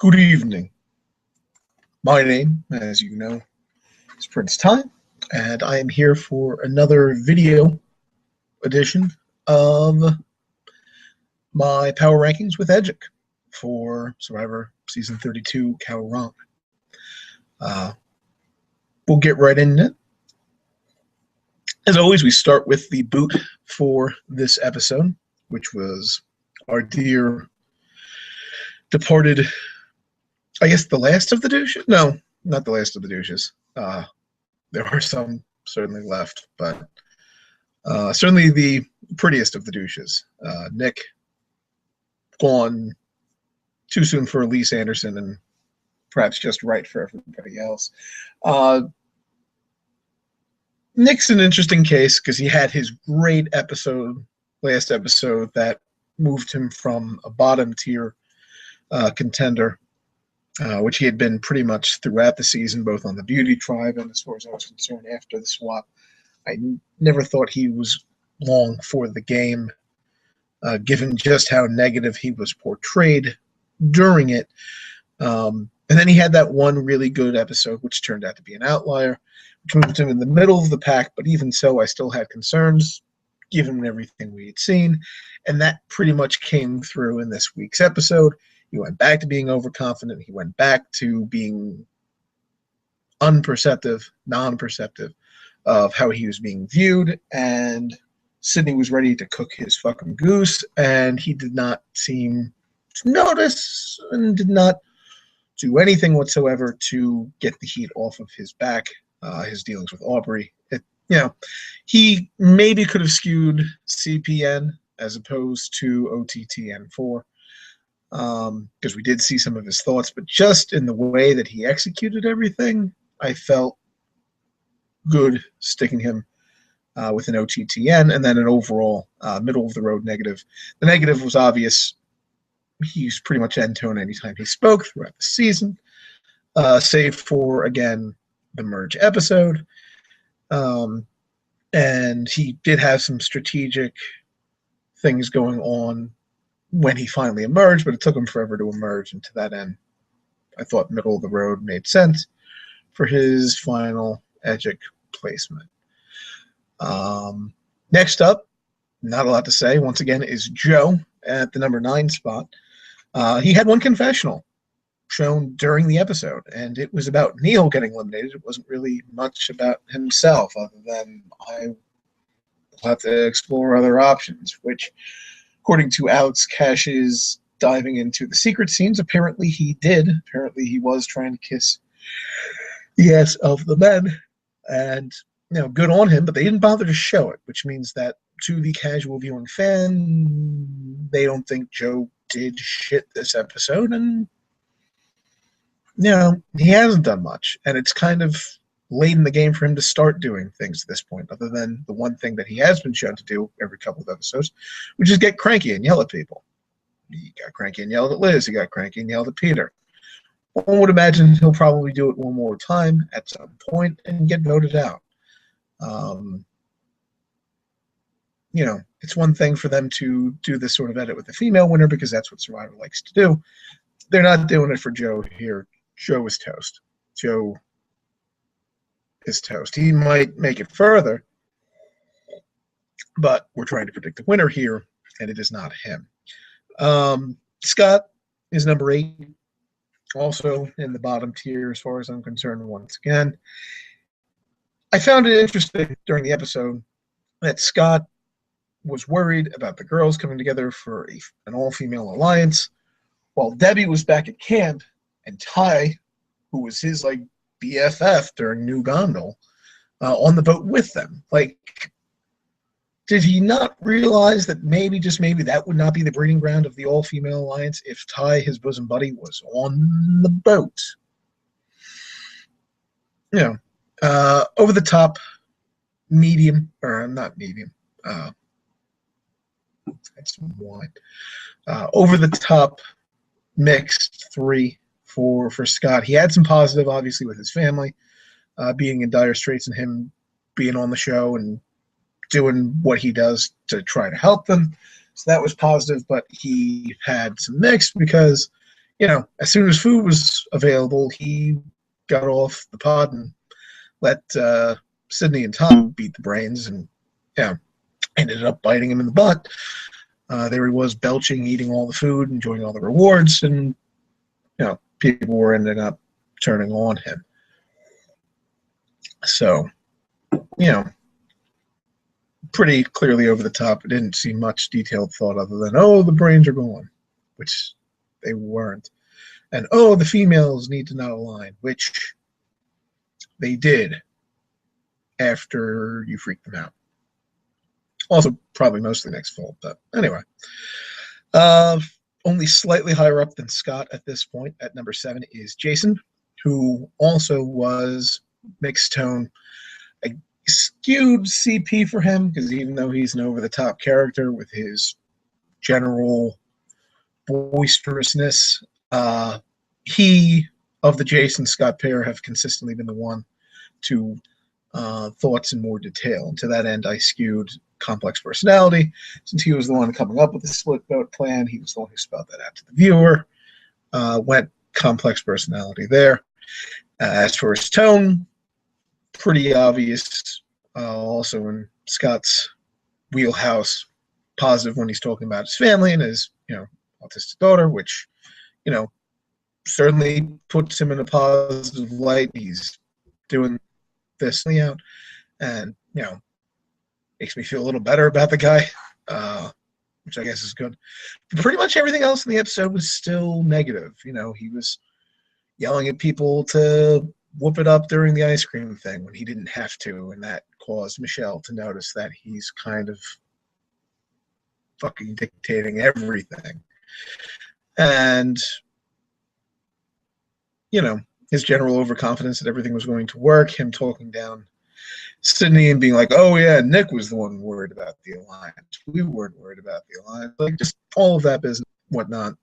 Good evening. My name, as you know, is Prince Ty, and I am here for another video edition of my power rankings with Edgic for Survivor Season 32 Kaoh Rong. We'll get right in it. As always, we start with the boot for this episode, which was our dear departed, I guess, the last of the douches? No, not the last of the douches. There are some certainly left, but certainly the prettiest of the douches. Nick, gone too soon for Elise Anderson and perhaps just right for everybody else. Nick's an interesting case because he had his great episode, last episode, that moved him from a bottom tier contender, which he had been pretty much throughout the season, both on the Beauty Tribe and as far as I was concerned after the swap. I never thought he was long for the game, given just how negative he was portrayed during it. And then he had that one really good episode, which turned out to be an outlier, which moved him in the middle of the pack. But even so, I still had concerns, given everything we had seen. And that pretty much came through in this week's episode. He went back to being overconfident. He went back to being unperceptive, non-perceptive of how he was being viewed. And Sydney was ready to cook his fucking goose. And he did not seem to notice and did not do anything whatsoever to get the heat off of his back, his dealings with Aubrey. He maybe could have skewed CPN as opposed to OTTN4. Because we did see some of his thoughts, but just in the way that he executed everything, I felt good sticking him with an OTTN and then an overall middle-of-the-road negative. The negative was obvious. He's pretty much end-tone anytime he spoke throughout the season, save for, again, the merge episode. And he did have some strategic things going on when he finally emerged, but it took him forever to emerge, and to that end, I thought middle of the road made sense for his final Edgic placement. Next up, not a lot to say, once again, is Joe at the number 9 spot. He had one confessional shown during the episode, and it was about Neil getting eliminated. It wasn't really much about himself, other than I will have to explore other options, which, according to Alex Cash's diving into the secret scenes, apparently he did. Apparently he was trying to kiss the ass of the men. And, good on him, but they didn't bother to show it, which means that to the casual viewing fan, they don't think Joe did shit this episode. And, he hasn't done much. And it's kind of late in the game for him to start doing things at this point, other than the one thing that he has been shown to do every couple of episodes, which is get cranky and yell at people. He got cranky and yelled at Liz. He got cranky and yelled at Peter. One would imagine he'll probably do it one more time at some point and get voted out. It's one thing for them to do this sort of edit with a female winner because that's what Survivor likes to do. They're not doing it for Joe here. Joe is toast. Joe is toast. He might make it further, but we're trying to predict the winner here, and it is not him. Scott is number 8, also in the bottom tier as far as I'm concerned once again. I found it interesting during the episode that Scott was worried about the girls coming together for an all-female alliance, while Debbie was back at camp, and Ty, who was his, BFF during New Gondol, on the boat with them. Did he not realize that maybe, just maybe, that would not be the breeding ground of the all-female alliance if Ty, his bosom buddy, was on the boat? Over the top, medium, or not medium, that's some wine. Over the top, mixed 3 for Scott. He had some positive, obviously, with his family being in dire straits and him being on the show and doing what he does to try to help them. So that was positive, but he had some mixed because as soon as food was available, he got off the pod and let Sydney and Tom beat the brains, and ended up biting him in the butt. There he was, belching, eating all the food, enjoying all the rewards, and people were ending up turning on him. So, pretty clearly over the top. It didn't see much detailed thought other than, oh, the brains are gone, which they weren't. And, oh, the females need to not align, which they did after you freaked them out. Also, probably mostly Nick's fault, but anyway. Only slightly higher up than Scott at this point, at number 7, is Jason, who also was mixed tone. A skewed CP for him, because even though he's an over-the-top character with his general boisterousness, he, of the Jason-Scott pair, have consistently been the one to thoughts in more detail. And to that end, I skewed complex personality. Since he was the one coming up with the split vote plan, he was the one who spelled that out to the viewer. Went complex personality there. As for his tone, pretty obvious. Also in Scott's wheelhouse, positive when he's talking about his family and his, autistic daughter, which, certainly puts him in a positive light. He's doing this out, and makes me feel a little better about the guy, which I guess is good. But pretty much everything else in the episode was still negative. He was yelling at people to whoop it up during the ice cream thing when he didn't have to, and that caused Michelle to notice that he's kind of fucking dictating everything. And, his general overconfidence that everything was going to work, him talking down Sydney and being like, oh, yeah, Nick was the one worried about the alliance. We weren't worried about the alliance. Like, just all of that business, whatnot.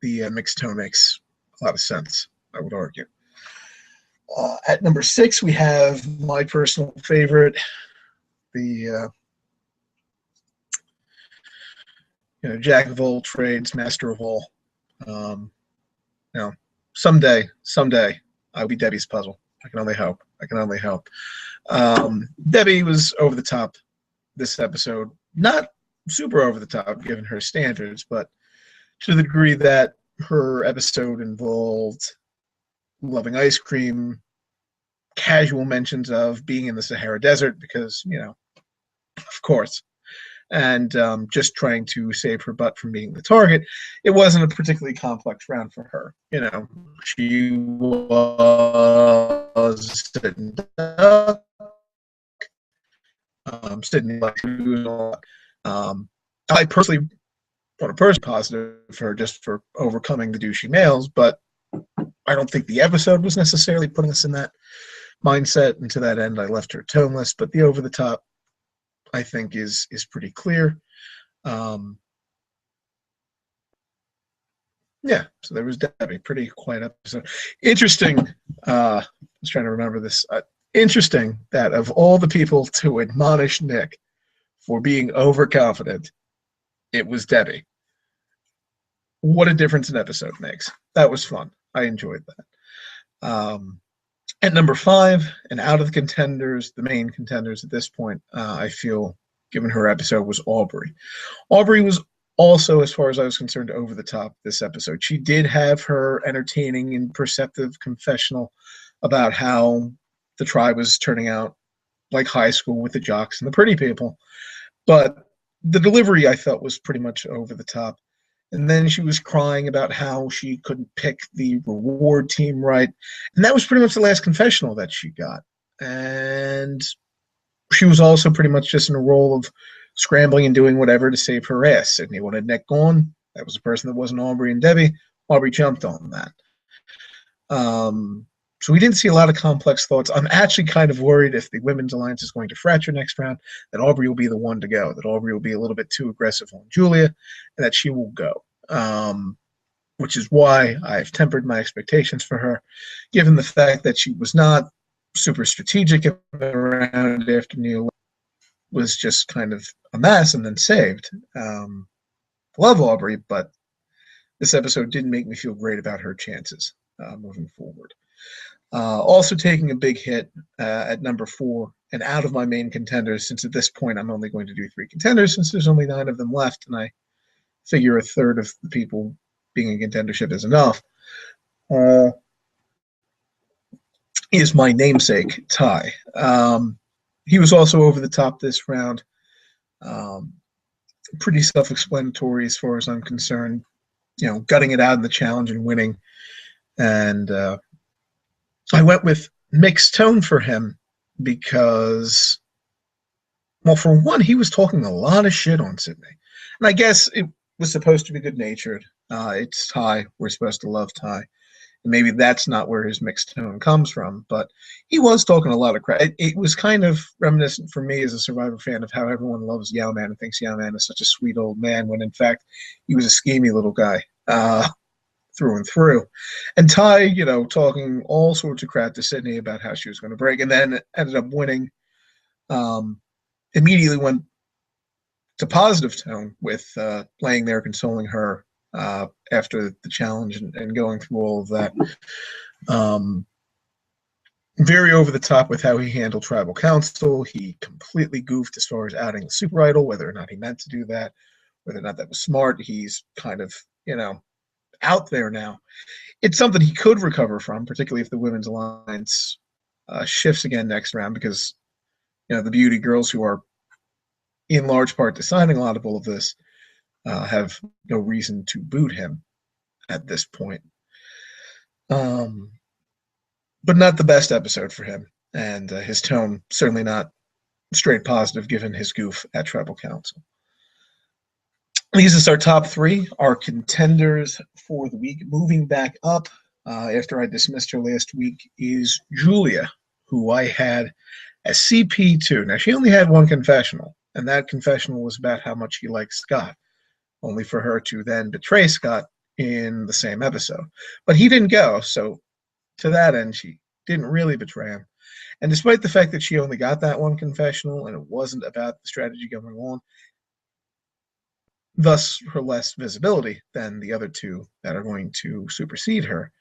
The mixed tone makes a lot of sense, I would argue. At number 6, we have my personal favorite, the jack of all trades, master of all. Someday, I'll be Debbie's puzzle. I can only hope. Debbie was over the top this episode. Not super over the top, given her standards, but to the degree that her episode involved loving ice cream, casual mentions of being in the Sahara Desert because, of course, and just trying to save her butt from being the target. It wasn't a particularly complex round for her. She was sitting up, sitting like I personally want to positive for her just for overcoming the douchey males, but I don't think the episode was necessarily putting us in that mindset, and to that end, I left her toneless. But the over the top, I think, is pretty clear. So there was Debbie, pretty quiet episode. Interesting. I was trying to remember this. Interesting that of all the people to admonish Nick for being overconfident, it was Debbie. What a difference an episode makes. That was fun. I enjoyed that. At number 5, and out of the contenders, the main contenders at this point, I feel, given her episode, was Aubrey. Aubrey was also, as far as I was concerned, over the top this episode. She did have her entertaining and perceptive confessional about how the tribe was turning out like high school with the jocks and the pretty people. But the delivery, I felt, was pretty much over the top. And then she was crying about how she couldn't pick the reward team right. And that was pretty much the last confessional that she got. And she was also pretty much just in a role of scrambling and doing whatever to save her ass. Sydney wanted Nick gone. That was a person that wasn't Aubrey and Debbie. Aubrey jumped on that. So we didn't see a lot of complex thoughts. I'm actually kind of worried if the Women's Alliance is going to fracture next round, that Aubrey will be the one to go, that Aubrey will be a little bit too aggressive on Julia, and that she will go. Which is why I've tempered my expectations for her, given the fact that she was not super strategic in the round after Neil was just kind of a mess and then saved. Love Aubrey, but this episode didn't make me feel great about her chances moving forward. Also taking a big hit at number 4 and out of my main contenders, since at this point I'm only going to do 3 contenders since there's only 9 of them left, and I figure a third of the people being in contendership is enough, is my namesake, Ty. He was also over the top this round. Pretty self-explanatory as far as I'm concerned. Gutting it out in the challenge and winning. And I went with mixed tone for him because, well, for one, he was talking a lot of shit on Sydney. And I guess it was supposed to be good-natured. It's Ty. We're supposed to love Ty. And maybe that's not where his mixed tone comes from, but he was talking a lot of crap. It was kind of reminiscent for me as a Survivor fan of how everyone loves Yao Man and thinks Yao Man is such a sweet old man, when in fact he was a schemy little guy through and through. And Ty, talking all sorts of crap to Sydney about how she was going to break, and then ended up winning. Immediately went to positive tone with laying there consoling her after the challenge and going through all of that. Very over the top with how he handled tribal council. He completely goofed as far as outing the super idol, whether or not he meant to do that, whether or not that was smart. He's kind of, out there now. It's something he could recover from, particularly if the women's alliance shifts again next round, because, the beauty girls, who are in large part deciding a lot of all of this, have no reason to boot him at this point. But not the best episode for him, and his tone certainly not straight positive given his goof at Tribal Council. These is our top 3, our contenders for the week. Moving back up, after I dismissed her last week, is Julia, who I had as CP2. Now, she only had one confessional, and that confessional was about how much she liked Scott, only for her to then betray Scott in the same episode. But he didn't go, so to that end, she didn't really betray him. And despite the fact that she only got that one confessional and it wasn't about the strategy going on, thus her less visibility than the other 2 that are going to supersede her,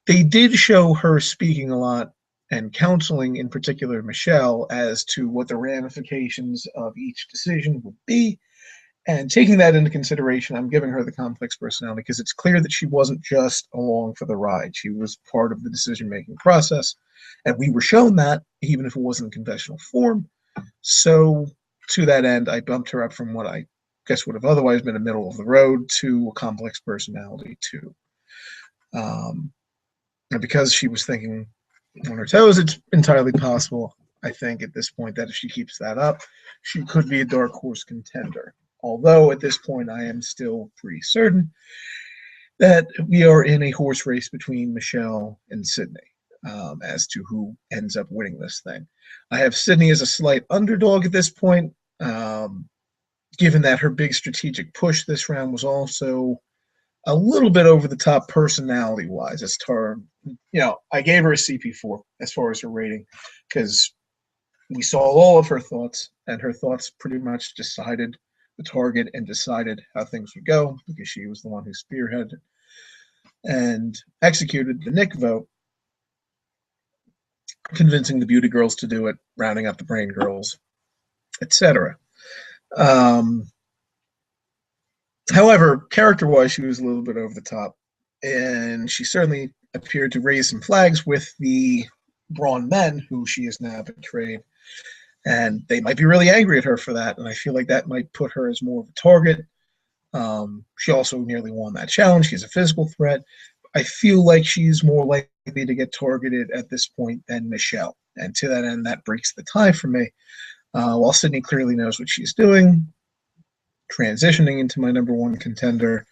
they did show her speaking a lot and counseling, in particular Michelle, as to what the ramifications of each decision would be. And taking that into consideration, I'm giving her the complex personality because it's clear that she wasn't just along for the ride. She was part of the decision-making process, and we were shown that, even if it wasn't in confessional form. So to that end, I bumped her up from what I guess would have otherwise been a middle of the road to a complex personality too. And because she was thinking on her toes, it's entirely possible, I think, at this point, that if she keeps that up, she could be a dark horse contender. Although at this point, I am still pretty certain that we are in a horse race between Michelle and Sydney as to who ends up winning this thing. I have Sydney as a slight underdog at this point, given that her big strategic push this round was also a little bit over the top personality-wise. As I gave her a CP4 as far as her rating, because we saw all of her thoughts, and her thoughts pretty much decided the target and decided how things would go, because she was the one who spearheaded and executed the Nick vote, convincing the beauty girls to do it, rounding up the brain girls, etc. However, character-wise, she was a little bit over the top, and she certainly appeared to raise some flags with the Braun men, who she has now betrayed, and they might be really angry at her for that, and I feel like that might put her as more of a target. She also nearly won that challenge. She's a physical threat. I feel like she's more likely to get targeted at this point than Michelle, and to that end, that breaks the tie for me. While Sydney clearly knows what she's doing, transitioning into my number 1 contender,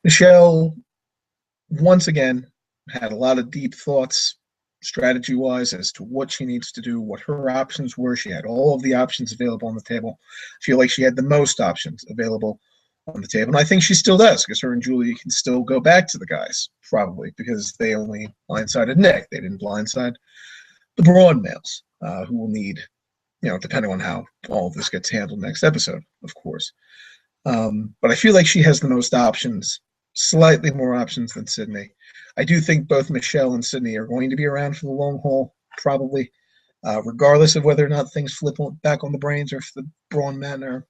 Michelle, once again, had a lot of deep thoughts, strategy-wise, as to what she needs to do, what her options were. She had all of the options available on the table. I feel like she had the most options available on the table, and I think she still does, because her and Julia can still go back to the guys, probably, because they only blindsided Nick. They didn't blindside the Braun males, who will need, depending on how all of this gets handled next episode, of course. But I feel like she has the most options, slightly more options than Sydney. I do think both Michelle and Sydney are going to be around for the long haul, probably, regardless of whether or not things flip back on the brains or if the Braun men are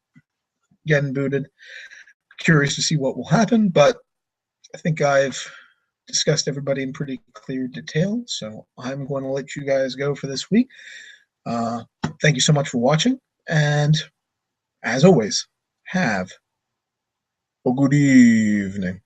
getting booted. Curious to see what will happen, but I think I've discussed everybody in pretty clear detail, so I'm going to let you guys go for this week. Thank you so much for watching, and as always, have a good evening.